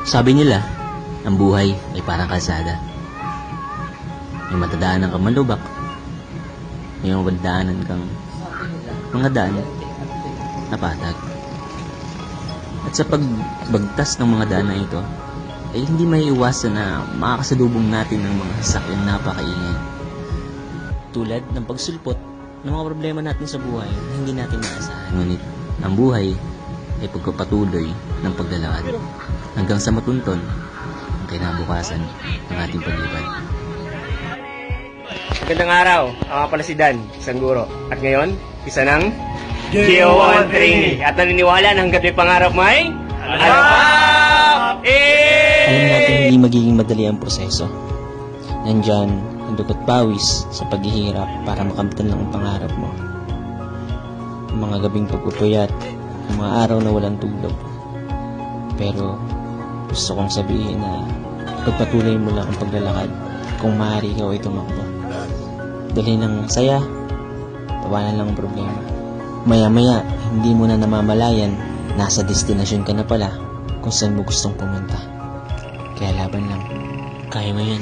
Sabi nila, ang buhay ay parang kalsada. May matadaanan kang malubak, may mamadaanan kang mga daan na patag. At sa pagbagtas ng mga daan na ito, ay hindi may iwasan na makakasalubong natin ng mga sasakyang napakaingay. Tulad ng pagsulpot ng mga problema natin sa buhay na hindi natin maasahan. Ngunit ang buhay ay pagpapatuloy ng paglalakad hanggang sa matunton ang kinabukasan ng ating paglipad. Magandang araw, ako pala si Dan, isang guro. At ngayon, isa ng GO1 trainee. At naniniwala na hanggat may pangarap may alapap! Alam natin hindi magiging madali ang proseso. Nandyan ang dugot pawis sa paghihirap para makamtan lang ang pangarap mo. Ang mga gabing pagpupuyat, ang mga araw na walang tulog. Pero gusto kong sabihin na pagpatuloy mo lang ang paglalakad kung maaari ikaw ay tumakbo. Dali ng saya, tawanan lang ang problema. Maya-maya, hindi mo na namamalayan, nasa destinasyon ka na pala kung saan mo gustong pumunta. Kaya laban lang. Kaya mo yan.